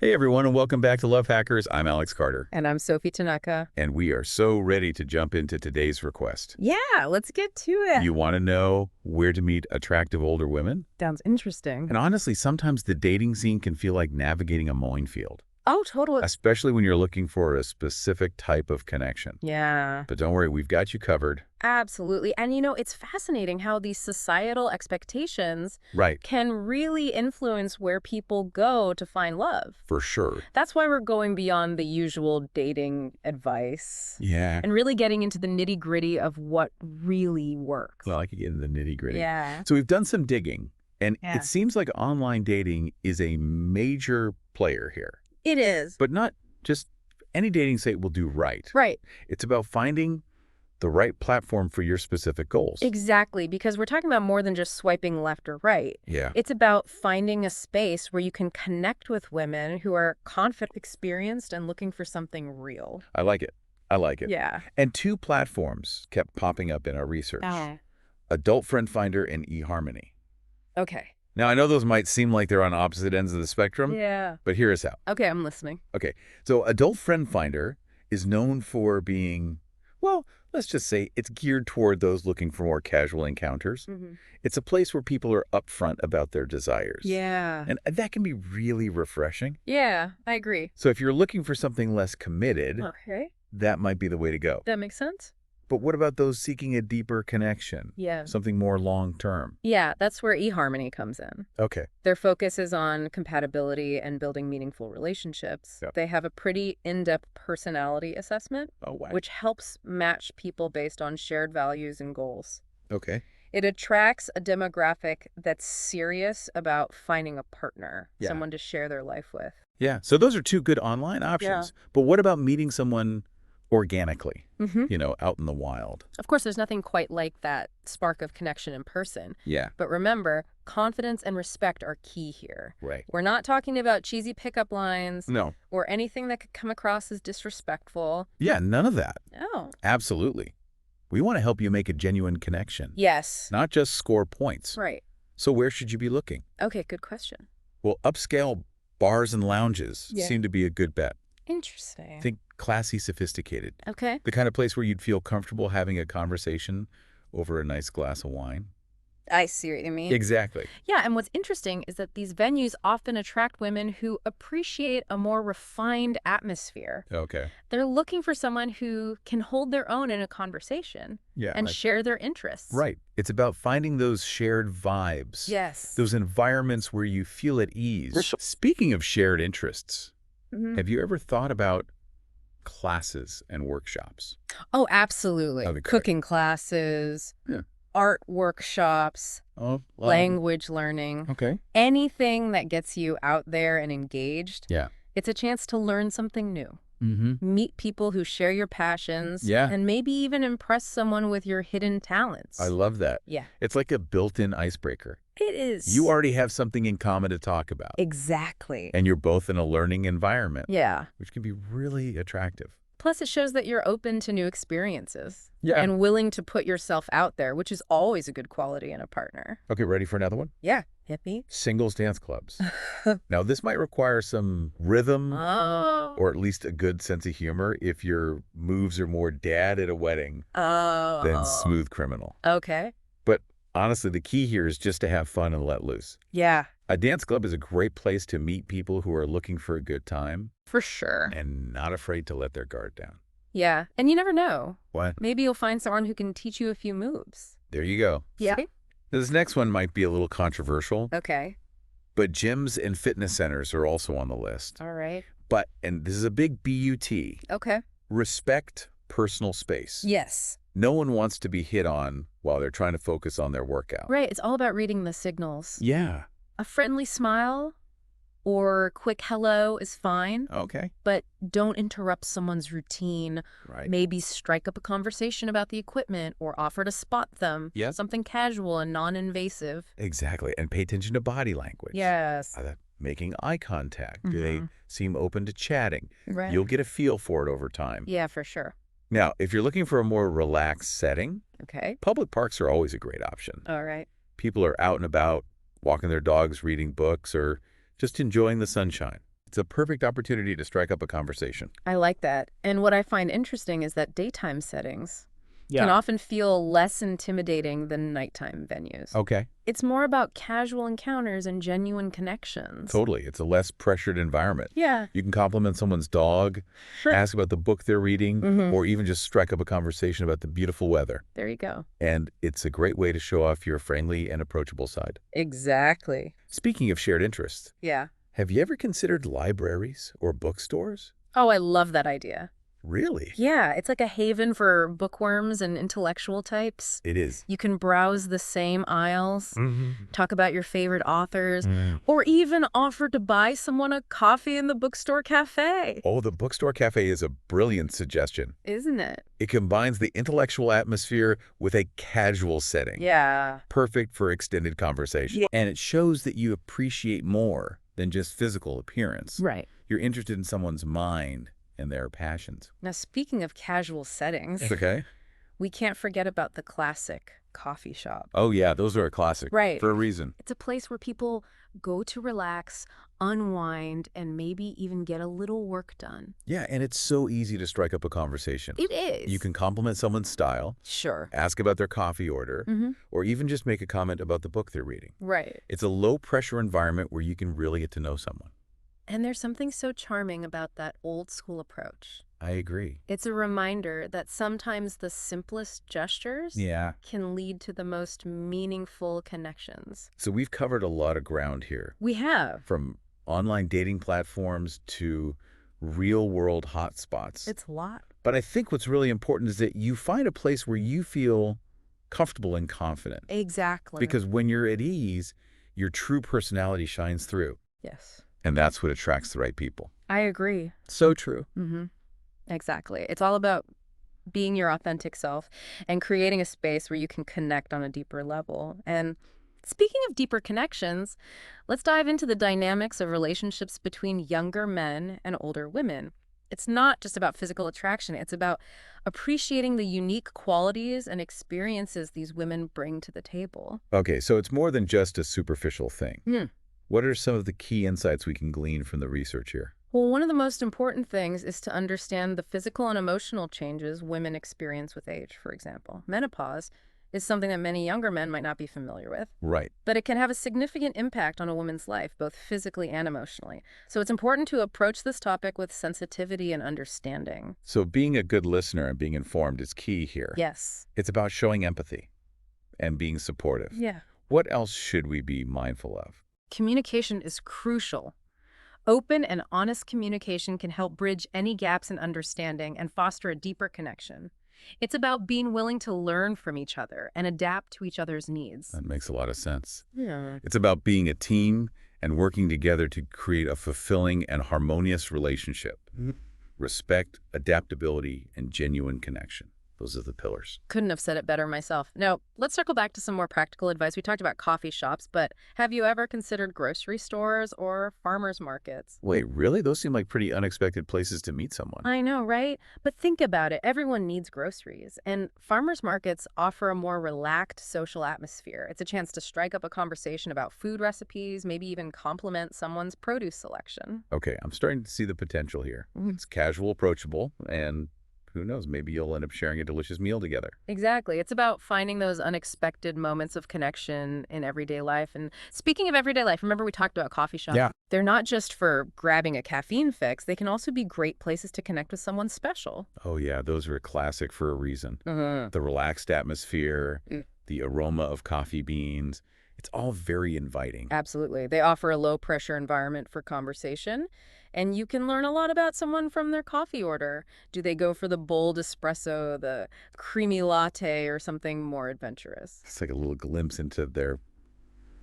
Hey everyone, and welcome back to Love Hackers. I'm Alex Carter, And I'm Sophie Tanaka. and we are so ready to jump into today's request. Yeah, let's get to it. You want to know where to meet attractive older women? Sounds interesting. And honestly, sometimes the dating scene can feel like navigating a minefield, Oh, totally. especially when you're looking for a specific type of connection. Yeah, But don't worry, we've got you covered. absolutely. And it's fascinating how these societal expectations Right, can really influence where people go to find love. for sure. That's why we're going beyond the usual dating advice Yeah. and really getting into the nitty-gritty of what really works. Well, I could get into the nitty-gritty. Yeah. So we've done some digging, and Yeah. it seems like online dating is a major player here. It is. But not just any dating site will do right. Right. It's about finding the right platform for your specific goals. Exactly, because we're talking about more than just swiping left or right. Yeah. It's about finding a space where you can connect with women who are confident, experienced, and looking for something real. I like it. I like it. Yeah. And two platforms kept popping up in our research. Oh. Adult Friend Finder and eHarmony. Okay. Now, I know those might seem like they're on opposite ends of the spectrum, Yeah. but here is how. Okay, I'm listening. Okay, so Adult Friend Finder is known for being, well, let's just say it's geared toward those looking for more casual encounters. Mm-hmm. It's a place where people are upfront about their desires. Yeah. And that can be really refreshing. Yeah, I agree. So if you're looking for something less committed, Okay. that might be the way to go. That makes sense? But what about those seeking a deeper connection? Yeah. Something more long-term? Yeah, that's where eHarmony comes in. Okay. Their focus is on compatibility and building meaningful relationships. Yep. They have a pretty in-depth personality assessment, Oh, wow. which helps match people based on shared values and goals. Okay. It attracts a demographic that's serious about finding a partner, Yeah. someone to share their life with. Yeah. So those are two good online options. But what about meeting someone organically, Mm-hmm. out in the wild? Of course, there's nothing quite like that spark of connection in person. Yeah. But remember, confidence and respect are key here. Right. We're not talking about cheesy pickup lines No. or anything that could come across as disrespectful. Yeah, none of that. Oh. Absolutely. We want to help you make a genuine connection, Yes. not just score points. Right. So where should you be looking? Okay, good question. Well, upscale bars and lounges Yeah. seem to be a good bet. Interesting. Think classy, sophisticated. Okay. The kind of place where you'd feel comfortable having a conversation over a nice glass of wine. I see what you mean. Exactly. Yeah, and what's interesting is that these venues often attract women who appreciate a more refined atmosphere. Okay. They're looking for someone who can hold their own in a conversation Yeah. and share their interests. Right. It's about finding those shared vibes. Yes. Those environments where you feel at ease. Speaking of shared interests, Mhm. have you ever thought about classes and workshops? Oh, absolutely. That'd be great. Cooking classes, Yeah. art workshops, Oh, well, language learning, Okay. anything that gets you out there and engaged. Yeah. It's a chance to learn something new. Mm-hmm. Meet people who share your passions. Yeah. And maybe even impress someone with your hidden talents. I love that. Yeah. It's like a built-in icebreaker. It is. You already have something in common to talk about. Exactly. And you're both in a learning environment, Yeah. which can be really attractive. Plus, it shows that you're open to new experiences. Yeah. And willing to put yourself out there, which is always a good quality in a partner. Okay, ready for another one? Yeah. Hit me. Singles dance clubs. Now, this might require some rhythm Oh. or at least a good sense of humor if your moves are more dad at a wedding Oh. than smooth criminal. Okay. But honestly, the key here is just to have fun and let loose. Yeah, A dance club is a great place to meet people who are looking for a good time for sure. and not afraid to let their guard down. Yeah. And you never know. What? Maybe you'll find someone who can teach you a few moves. There you go. Yeah. This next one might be a little controversial, Okay. but gyms and fitness centers are also on the list. All right. But, and this is a big BUT, Okay. respect personal space. Yes. No one wants to be hit on while they're trying to focus on their workout. Right. It's all about reading the signals. Yeah. A friendly smile or quick hello is fine, Okay. but don't interrupt someone's routine. Right. Maybe strike up a conversation about the equipment or offer to spot them. Yep. Something casual and non-invasive. Exactly. And pay attention to body language. Yes. Are they making eye contact? Do they Mhm. seem open to chatting? Right. You'll get a feel for it over time. Yeah, for sure. Now, if you're looking for a more relaxed setting, Okay. public parks are always a great option. All right. People are out and about, walking their dogs, reading books, or just enjoying the sunshine. It's a perfect opportunity to strike up a conversation. I like that. And what I find interesting is that daytime settings can Yeah. often feel less intimidating than nighttime venues. Okay. It's more about casual encounters and genuine connections. Totally. It's a less pressured environment. Yeah. You can compliment someone's dog, Sure. ask about the book they're reading, or even just strike up a conversation about the beautiful weather. There you go. And it's a great way to show off your friendly and approachable side. Exactly. Speaking of shared interests, Yeah. have you ever considered libraries or bookstores? Oh, I love that idea. Really? Yeah, it's like a haven for bookworms and intellectual types. It is. You can browse the same aisles, talk about your favorite authors, Mm. or even offer to buy someone a coffee in the bookstore cafe. Oh, the bookstore cafe is a brilliant suggestion. Isn't it? It combines the intellectual atmosphere with a casual setting. Yeah. Perfect for extended conversation. Yeah. And it shows that you appreciate more than just physical appearance. Right. You're interested in someone's mind and their passions. Now, speaking of casual settings, Okay. we can't forget about the classic coffee shop. Oh, yeah, those are a classic. Right. For a reason. It's a place where people go to relax, unwind, and maybe even get a little work done. Yeah, and it's so easy to strike up a conversation. It is. You can compliment someone's style, Sure. ask about their coffee order, Mm-hmm. or even just make a comment about the book they're reading. Right. It's a low-pressure environment where you can really get to know someone. And there's something so charming about that old school approach. I agree. It's a reminder that sometimes the simplest gestures Yeah. can lead to the most meaningful connections. So we've covered a lot of ground here, We have. from online dating platforms to real-world hotspots. It's a lot. But I think what's really important is that you find a place where you feel comfortable and confident. Exactly. Because when you're at ease, your true personality shines through. Yes. And that's what attracts the right people. I agree. So true. Mm-hmm. Exactly. It's all about being your authentic self and creating a space where you can connect on a deeper level. And speaking of deeper connections, let's dive into the dynamics of relationships between younger men and older women. It's not just about physical attraction. It's about appreciating the unique qualities and experiences these women bring to the table. Okay, so it's more than just a superficial thing. Hmm. What are some of the key insights we can glean from the research here? Well, one of the most important things is to understand the physical and emotional changes women experience with age, for example. Menopause is something that many younger men might not be familiar with, Right. but it can have a significant impact on a woman's life, both physically and emotionally. So it's important to approach this topic with sensitivity and understanding. So being a good listener and being informed is key here. Yes. It's about showing empathy and being supportive. Yeah. What else should we be mindful of? Communication is crucial. Open and honest communication can help bridge any gaps in understanding and foster a deeper connection. It's about being willing to learn from each other and adapt to each other's needs. That makes a lot of sense. Yeah. It's about being a team and working together to create a fulfilling and harmonious relationship. Respect, adaptability, and genuine connection. Those are the pillars. Couldn't have said it better myself. Now, let's circle back to some more practical advice. We talked about coffee shops, but have you ever considered grocery stores or farmers markets? Wait, really? Those seem like pretty unexpected places to meet someone. I know, right? But think about it. Everyone needs groceries, and farmers markets offer a more relaxed social atmosphere. It's a chance to strike up a conversation about food recipes, maybe even compliment someone's produce selection. Okay, I'm starting to see the potential here. It's casual, approachable, and who knows, maybe you'll end up sharing a delicious meal together. Exactly. It's about finding those unexpected moments of connection in everyday life. And speaking of everyday life, remember we talked about coffee shops? Yeah. They're not just for grabbing a caffeine fix. They can also be great places to connect with someone special. Oh yeah, those are a classic for a reason. Mm-hmm. The relaxed atmosphere, Mm. the aroma of coffee beans, it's all very inviting. Absolutely. They offer a low-pressure environment for conversation, and you can learn a lot about someone from their coffee order. Do they go for the bold espresso, the creamy latte, or something more adventurous? It's like a little glimpse into their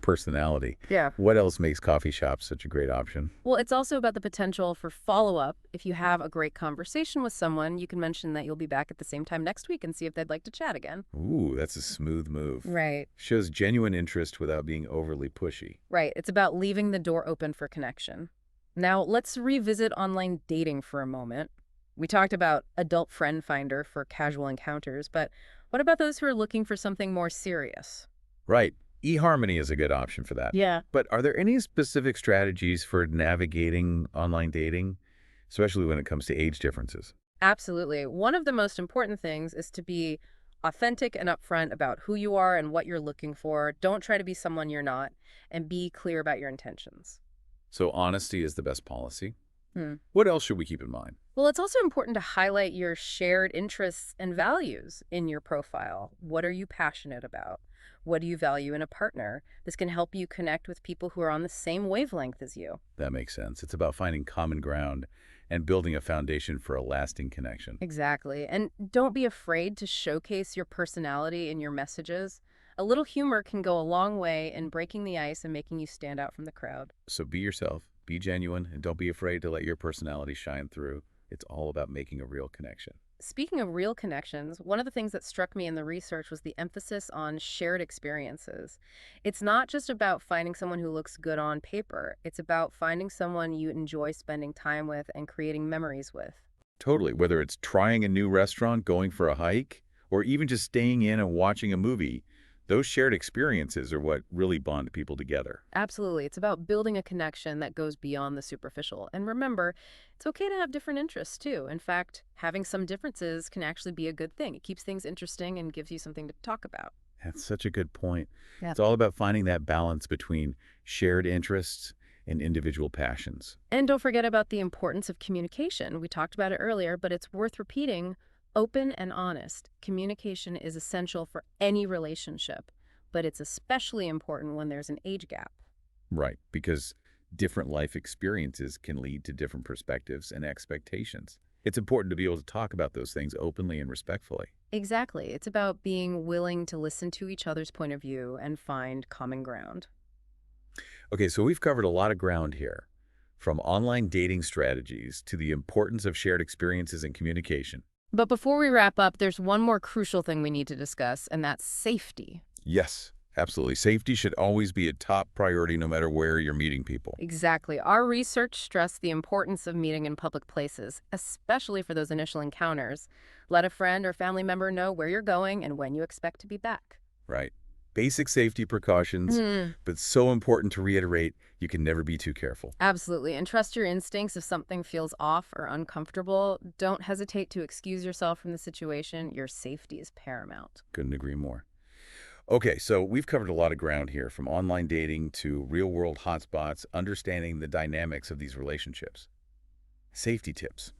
personality. Yeah. What else makes coffee shops such a great option? Well, it's also about the potential for follow-up. If you have a great conversation with someone, you can mention that you'll be back at the same time next week and see if they'd like to chat again. Ooh, that's a smooth move. Right. Shows genuine interest without being overly pushy. Right. It's about leaving the door open for connection. Now, let's revisit online dating for a moment. We talked about adult friend finder for casual encounters, but what about those who are looking for something more serious? Right. eHarmony is a good option for that. Yeah. But are there any specific strategies for navigating online dating, especially when it comes to age differences? Absolutely. One of the most important things is to be authentic and upfront about who you are and what you're looking for. Don't try to be someone you're not, and be clear about your intentions. So honesty is the best policy. Hmm. What else should we keep in mind? Well, it's also important to highlight your shared interests and values in your profile. What are you passionate about? What do you value in a partner? This can help you connect with people who are on the same wavelength as you. That makes sense. It's about finding common ground and building a foundation for a lasting connection. Exactly. And don't be afraid to showcase your personality in your messages. A little humor can go a long way in breaking the ice and making you stand out from the crowd. So be yourself, be genuine, and don't be afraid to let your personality shine through. It's all about making a real connection. Speaking of real connections, one of the things that struck me in the research was the emphasis on shared experiences. It's not just about finding someone who looks good on paper. It's about finding someone you enjoy spending time with and creating memories with. Totally. Whether it's trying a new restaurant, going for a hike, or even just staying in and watching a movie, those shared experiences are what really bond people together. Absolutely. It's about building a connection that goes beyond the superficial. And remember, it's okay to have different interests too. In fact, having some differences can actually be a good thing. It keeps things interesting and gives you something to talk about. That's such a good point. Yeah. It's all about finding that balance between shared interests and individual passions. And don't forget about the importance of communication. We talked about it earlier, but it's worth repeating. Open and honest. Communication is essential for any relationship, but it's especially important when there's an age gap. Right, because different life experiences can lead to different perspectives and expectations. It's important to be able to talk about those things openly and respectfully. Exactly. It's about being willing to listen to each other's point of view and find common ground. Okay, so we've covered a lot of ground here, from online dating strategies to the importance of shared experiences and communication. But before we wrap up, there's one more crucial thing we need to discuss, and that's safety. Yes, absolutely. Safety should always be a top priority no matter where you're meeting people. Exactly. Our research stressed the importance of meeting in public places, especially for those initial encounters. Let a friend or family member know where you're going and when you expect to be back. Right. Basic safety precautions, but so important to reiterate, you can never be too careful. Absolutely. And trust your instincts if something feels off or uncomfortable. Don't hesitate to excuse yourself from the situation. Your safety is paramount. Couldn't agree more. Okay, so we've covered a lot of ground here, from online dating to real-world hotspots, understanding the dynamics of these relationships. Safety tips.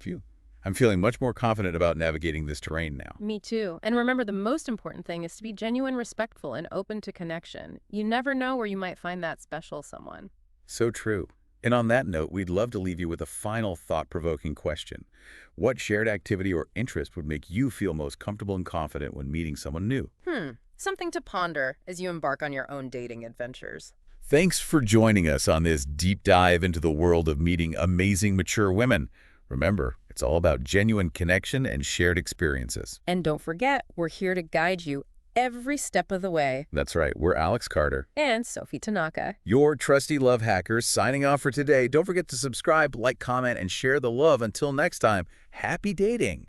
Phew. I'm feeling much more confident about navigating this terrain now. Me too. And remember, the most important thing is to be genuine, respectful, and open to connection. You never know where you might find that special someone. So true. And on that note, we'd love to leave you with a final thought-provoking question. What shared activity or interest would make you feel most comfortable and confident when meeting someone new? Something to ponder as you embark on your own dating adventures. Thanks for joining us on this deep dive into the world of meeting amazing, mature women. Remember, it's all about genuine connection and shared experiences. And don't forget, we're here to guide you every step of the way. That's right. We're Alex Carter, And Sophie Tanaka. your trusty love hackers, signing off for today. Don't forget to subscribe, like, comment, and share the love. Until next time, happy dating.